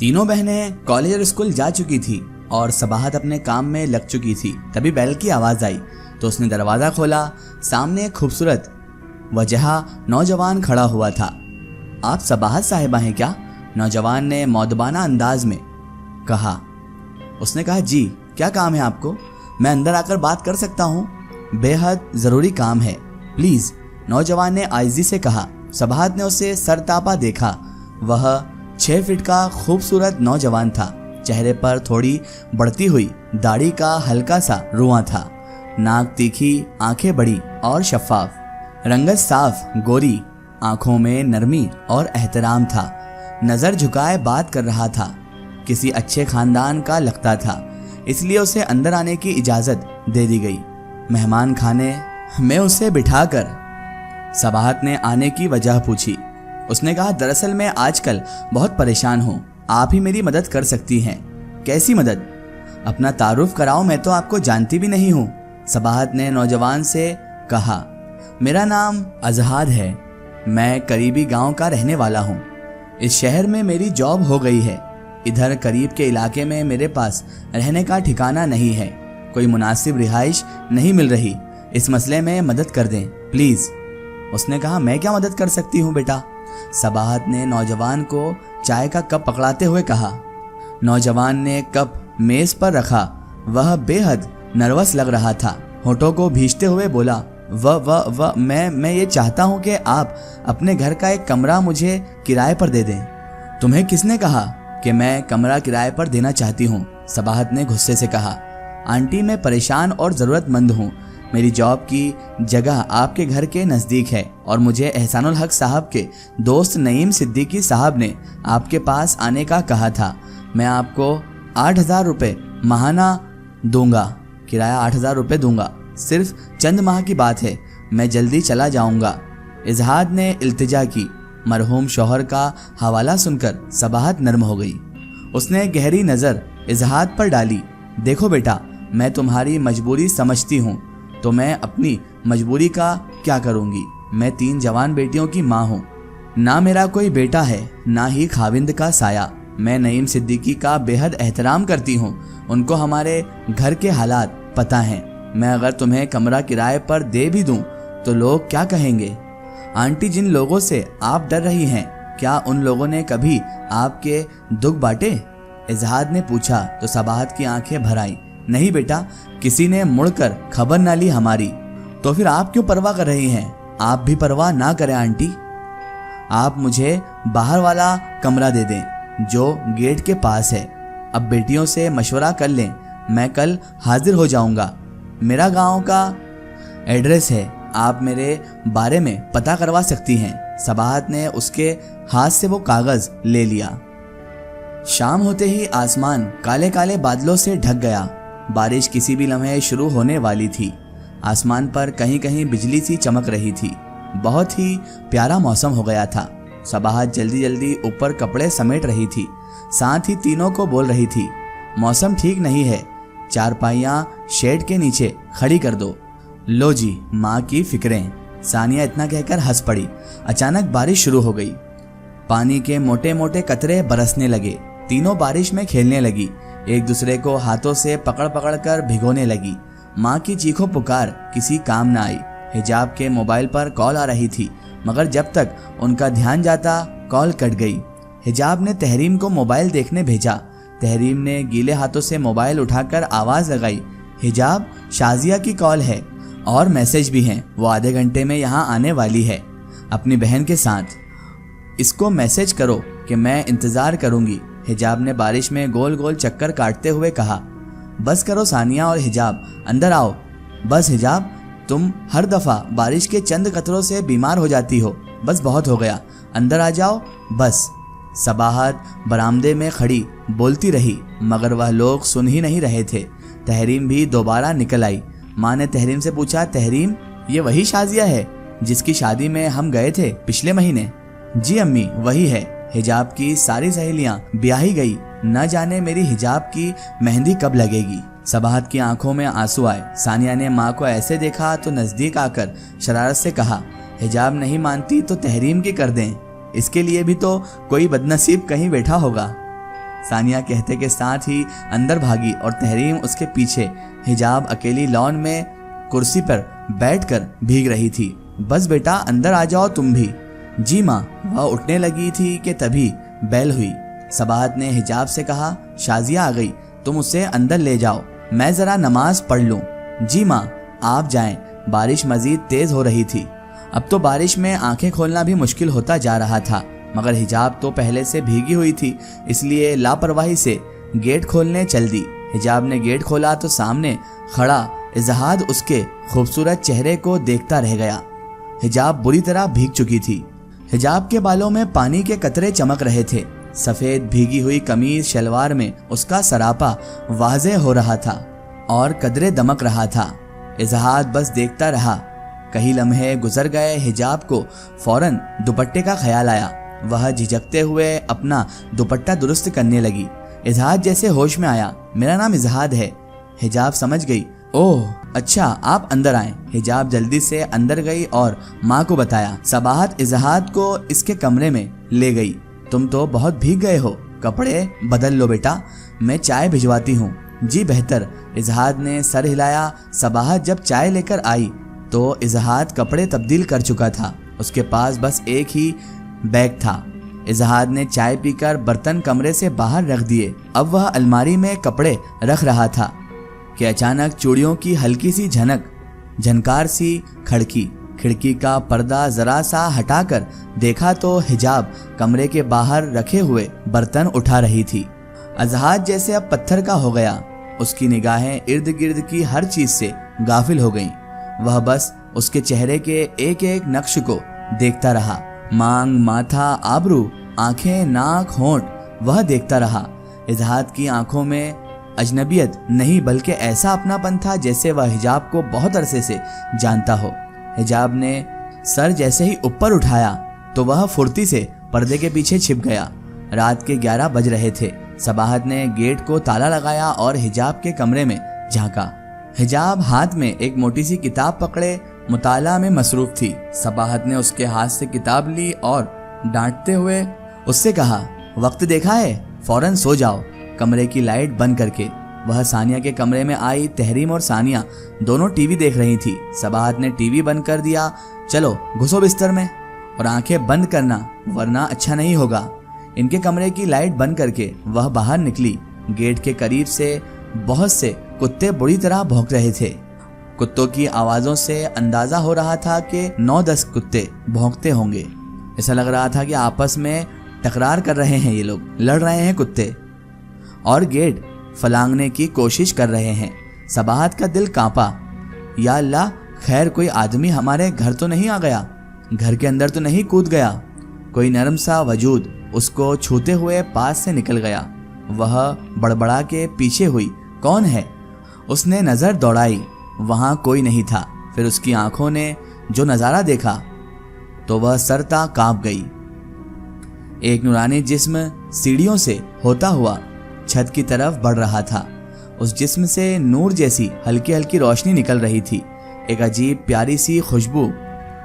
तीनों बहनें कॉलेज और स्कूल जा चुकी थी और सबाहत अपने काम में लग चुकी थी। तभी बेल की आवाज़ आई तो उसने दरवाज़ा खोला। सामने एक खूबसूरत वजहा नौजवान खड़ा हुआ था। आप सबाहत साहिबा हैं क्या? नौजवान ने मौदबाना अंदाज में कहा। उसने कहा, जी, क्या काम है आपको? मैं अंदर आकर बात कर सकता हूँ? बेहद ज़रूरी काम है, प्लीज़, नौजवान ने आइज़ी से कहा। सबाहत ने उसे सरतापा देखा। वह 6 फीट का खूबसूरत नौजवान था। चेहरे पर थोड़ी बढ़ती हुई दाढ़ी का हल्का सा रुआं था। नाक तीखी, आंखें बड़ी और शफाफ, रंगत साफ गोरी, आंखों में नरमी और एहतराम था। नज़र झुकाए बात कर रहा था। किसी अच्छे खानदान का लगता था, इसलिए उसे अंदर आने की इजाज़त दे दी गई। मेहमान खाने में उसे बिठाकर सबाहत ने आने की वजह पूछी। उसने कहा, दरअसल मैं आजकल बहुत परेशान हूँ, आप ही मेरी मदद कर सकती हैं। कैसी मदद? अपना तारुफ कराओ, मैं तो आपको जानती भी नहीं हूँ। सबाहत ने नौजवान से कहा, मेरा नाम अजहाद है, मैं करीबी गांव का रहने वाला हूँ। इस शहर में मेरी जॉब हो गई है। इधर करीब के इलाके में मेरे पास रहने का ठिकाना नहीं है, कोई मुनासिब रिहाइश नहीं मिल रही। इस मसले में मदद कर दें प्लीज़। उसने कहा, मैं क्या मदद कर सकती हूँ बेटा? सबाहत ने नौजवान को चाय का कप पकड़ाते हुए कहा। नौजवान ने कप मेज़ पर रखा। वह बेहद नर्वस लग रहा था। होठों को भींचते हुए बोला, मैं ये चाहता हूँ कि आप अपने घर का एक कमरा मुझे किराए पर दे दें। तुम्हें किसने कहा कि मैं कमरा किराए पर देना चाहती हूँ? सबाहत ने गुस्से से कहा। आंटी, मैं परेशान और ज़रूरतमंद हूँ। मेरी जॉब की जगह आपके घर के नज़दीक है और मुझे एहसानुल हक साहब के दोस्त नईम सिद्दीकी साहब ने आपके पास आने का कहा था। मैं आपको 8,000 रुपये माहाना दूंगा, किराया 8,000 रुपये दूंगा। सिर्फ चंद माह की बात है, मैं जल्दी चला जाऊंगा। इजहाद ने इल्तिजा की। मरहूम शौहर का हवाला सुनकर सबाहत नर्म हो गई। उसने गहरी नज़र इजहाद पर डाली। देखो बेटा, मैं तुम्हारी मजबूरी समझती हूँ, तो मैं अपनी मजबूरी का क्या करूँगी? मैं 3 जवान बेटियों की माँ हूँ। ना मेरा कोई बेटा है, ना ही खाविंद का साया। मैं नईम सिद्दीकी का बेहद एहतराम करती हूँ। उनको हमारे घर के हालात पता हैं। मैं अगर तुम्हें कमरा किराए पर दे भी दूँ तो लोग क्या कहेंगे? आंटी, जिन लोगों से आप डर रही हैं, क्या उन लोगों ने कभी आपके दुख बांटे? इजहाद ने पूछा तो सबाहत की आंखें भर आईं। नहीं बेटा, किसी ने मुड़कर खबर ना ली हमारी। तो फिर आप क्यों परवाह कर रही हैं? आप भी परवाह ना करें आंटी। आप मुझे बाहर वाला कमरा दे दें जो गेट के पास है। अब बेटियों से मशवरा कर लें, मैं कल हाजिर हो जाऊंगा। मेरा गांव का एड्रेस है, आप मेरे बारे में पता करवा सकती हैं। सबाहत ने उसके हाथ से वो कागज़ ले लिया। शाम होते ही आसमान काले काले बादलों से ढक गया। बारिश किसी भी लम्हे शुरू होने वाली थी। आसमान पर कहीं कहीं बिजली सी चमक रही थी। बहुत ही प्यारा मौसम हो गया था। सबाहत जल्दी जल्दी ऊपर कपड़े समेट रही थी, साथ ही तीनों को बोल रही थी, मौसम ठीक नहीं है, चारपाइयाँ शेड के नीचे खड़ी कर दो। लो जी, माँ की फिक्रें। सानिया इतना कहकर हंस पड़ी। अचानक बारिश शुरू हो गई। पानी के मोटे मोटे कतरे बरसने लगे। तीनों बारिश में खेलने लगी, एक दूसरे को हाथों से पकड़ पकड़ कर भिगोने लगी। माँ की चीखों पुकार किसी काम न आई। हिजाब के मोबाइल पर कॉल आ रही थी, मगर जब तक उनका ध्यान जाता कॉल कट गई। हिजाब ने तहरीम को मोबाइल देखने भेजा। तहरीम ने गीले हाथों से मोबाइल उठाकर आवाज़ लगाई, हिजाब, शाजिया की कॉल है और मैसेज भी हैं, वो आधे घंटे में यहाँ आने वाली है अपनी बहन के साथ। इसको मैसेज करो कि मैं इंतज़ार करूँगी। हिजाब ने बारिश में गोल गोल चक्कर काटते हुए कहा। बस करो सानिया और हिजाब, अंदर आओ। बस हिजाब, तुम हर दफ़ा बारिश के चंद कतरों से बीमार हो जाती हो। बस बहुत हो गया, अंदर आ जाओ बस। सबाहत बरामदे में खड़ी बोलती रही, मगर वह लोग सुन ही नहीं रहे थे। तहरीम भी दोबारा निकल आई। माँ ने तहरीम से पूछा, तहरीम, ये वही शाजिया है जिसकी शादी में हम गए थे पिछले महीने? जी अम्मी, वही है। हिजाब की सारी सहेलियां ब्याही गई, न जाने मेरी हिजाब की मेहंदी कब लगेगी। सबाहत की आंखों में आंसू आए। सानिया ने माँ को ऐसे देखा तो नजदीक आकर शरारत से कहा, हिजाब नहीं मानती तो तहरीम की कर दें, इसके लिए भी तो कोई बदनसीब कहीं बैठा होगा। ثانیہ کہتے کے ساتھ ہی اندر بھاگی اور تحریم اس کے پیچھے۔ حجاب اکیلی لان میں کرسی پر بیٹھ کر بھیگ رہی تھی۔ بس بیٹا اندر آ جاؤ تم بھی۔ جی ماں۔ وہ اٹھنے لگی تھی کہ تبھی بیل ہوئی۔ صباحت نے حجاب سے کہا شازیہ آ گئی، تم اسے اندر لے جاؤ، میں ذرا نماز پڑھ لوں۔ جی ماں آپ جائیں۔ بارش مزید تیز ہو رہی تھی۔ اب تو بارش میں آنکھیں کھولنا بھی مشکل ہوتا جا رہا تھا، مگر حجاب تو پہلے سے بھیگی ہوئی تھی، اس لیے لاپرواہی سے گیٹ کھولنے چل دی۔ حجاب نے گیٹ کھولا تو سامنے کھڑا اظہاد اس کے خوبصورت چہرے کو دیکھتا رہ گیا۔ حجاب بری طرح بھیگ چکی تھی۔ حجاب کے بالوں میں پانی کے قطرے چمک رہے تھے۔ سفید بھیگی ہوئی قمیض شلوار میں اس کا سراپا واضح ہو رہا تھا اور قدرے دمک رہا تھا۔ اظہاد بس دیکھتا رہا۔ کئی لمحے گزر گئے۔ حجاب کو فوراً دوپٹے کا خیال آیا۔ وہ جھجکتے ہوئے اپنا دوپٹہ درست کرنے لگی۔ اظہاد جیسے ہوش میں آیا۔ میرا نام اظہاد ہے۔ حجاب سمجھ گئی۔ اوہ اچھا آپ اندر آئیں۔ حجاب جلدی سے اندر گئی اور ماں کو بتایا۔ صباحت اظہاد کو اس کے کمرے میں لے گئی۔ تم تو بہت بھیگ گئے ہو، کپڑے بدل لو بیٹا، میں چائے بھجواتی ہوں۔ جی بہتر۔ اظہاد نے سر ہلایا۔ صباحت جب چائے لے کر آئی تو اظہاد کپڑے تبدیل کر چکا تھا۔ اس کے پاس بس ایک ہی بیگ تھا۔ اظہاد نے چائے پی کر برتن کمرے سے باہر رکھ دیے۔ اب وہ الماری میں کپڑے رکھ رہا تھا کہ اچانک چوڑیوں کی ہلکی سی جھنکار سی کھڑکی کا پردہ ذرا سا ہٹا کر دیکھا تو حجاب کمرے کے باہر رکھے ہوئے برتن اٹھا رہی تھی۔ اظہاد جیسے اب پتھر کا ہو گیا۔ اس کی نگاہیں ارد گرد کی ہر چیز سے غافل ہو گئیں۔ وہ بس اس کے چہرے کے ایک ایک نقش کو دیکھتا رہا۔ مانگ، ماتھا، آبرو، آنکھیں، ناک، ہونٹ، وہ دیکھتا رہا۔ اظہاد کی آنکھوں میں اجنبیت نہیں بلکہ ایسا اپناپن تھا جیسے وہ حجاب کو بہت عرصے سے جانتا ہو۔ حجاب نے سر جیسے ہی اوپر اٹھایا تو وہ پھرتی سے پردے کے پیچھے چھپ گیا۔ رات کے 11 بج رہے تھے۔ صباحت نے گیٹ کو تالا لگایا اور حجاب کے کمرے میں جھانکا۔ حجاب ہاتھ میں ایک موٹی سی کتاب پکڑے مطالعہ میں مصروف تھی۔ صباحت نے اس کے ہاتھ سے کتاب لی اور ڈانٹتے ہوئے اس سے کہا وقت دیکھا ہے، فوراً سو جاؤ۔ کمرے کی لائٹ بند کر کے وہ ثانیہ کے کمرے میں آئی۔ تحریم اور ثانیہ دونوں ٹی وی دیکھ رہی تھی۔ صباحت نے ٹی وی بند کر دیا۔ چلو گھسو بستر میں اور آنکھیں بند کرنا ورنہ اچھا نہیں ہوگا۔ ان کے کمرے کی لائٹ بند کر کے وہ باہر نکلی۔ گیٹ کے قریب سے بہت سے کتے بری طرح بھونک رہے تھے۔ کتوں کی آوازوں سے اندازہ ہو رہا تھا کہ 9-10 کتے بھونکتے ہوں گے۔ ایسا لگ رہا تھا کہ آپس میں ٹکرار کر رہے ہیں، یہ لوگ لڑ رہے ہیں کتے اور گیٹ پھلانگنے کی کوشش کر رہے ہیں۔ صباحت کا دل کانپا۔ یا اللہ، خیر کوئی آدمی ہمارے گھر تو نہیں آ گیا، گھر کے اندر تو نہیں کود گیا۔ کوئی نرم سا وجود اس کو چھوتے ہوئے پاس سے نکل گیا۔ وہ بڑبڑا کے پیچھے ہوئی۔ کون ہے؟ اس نے نظر دوڑائی، وہاں کوئی نہیں تھا۔ پھر اس کی آنکھوں نے جو نظارہ دیکھا تو وہ سرتا کانپ گئی۔ ایک نورانی جسم سیڑھیوں سے ہوتا ہوا چھت کی طرف بڑھ رہا تھا۔ اس جسم سے نور جیسی ہلکی ہلکی روشنی نکل رہی تھی۔ ایک عجیب پیاری سی خوشبو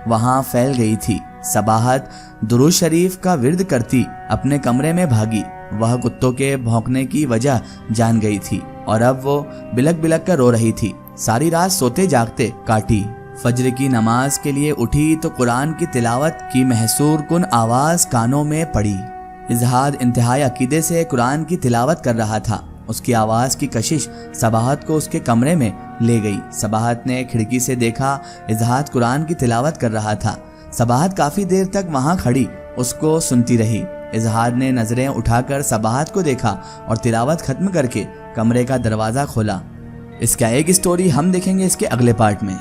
وہاں پھیل گئی تھی۔ صباحت درود شریف کا ورد کرتی اپنے کمرے میں بھاگی۔ وہ کتوں کے بھونکنے کی وجہ جان گئی تھی اور اب وہ بلک بلک کر رو رہی تھی۔ ساری رات سوتے جاگتے کاٹی۔ فجر کی نماز کے لیے اٹھی تو قرآن کی تلاوت کی محصور کن آواز کانوں میں پڑی۔ اظہاد انتہائی عقیدے سے قرآن کی تلاوت کر رہا تھا۔ اس کی آواز کی کشش صباحت کو اس کے کمرے میں لے گئی۔ صباحت نے کھڑکی سے دیکھا اظہاد قرآن کی تلاوت کر رہا تھا۔ صباحت کافی دیر تک وہاں کھڑی اس کو سنتی رہی۔ اظہاد نے نظریں اٹھا کر صباحت کو دیکھا اور تلاوت ختم کر کے کمرے کا دروازہ کھولا۔ اس کا ایک سٹوری ہم دیکھیں گے اس کے اگلے پارٹ میں۔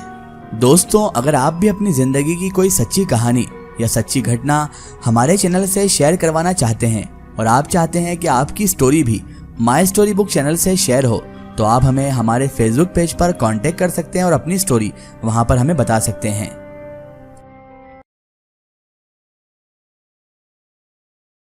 دوستوں، اگر آپ بھی اپنی زندگی کی کوئی سچی کہانی یا سچی گھٹنا ہمارے چینل سے شیئر کروانا چاہتے ہیں اور آپ چاہتے ہیں کہ آپ کی سٹوری بھی مائی اسٹوری بک چینل سے شیئر ہو، تو آپ ہمیں ہمارے فیس بک پیج پر کانٹیکٹ کر سکتے ہیں اور اپنی سٹوری وہاں پر ہمیں بتا سکتے ہیں۔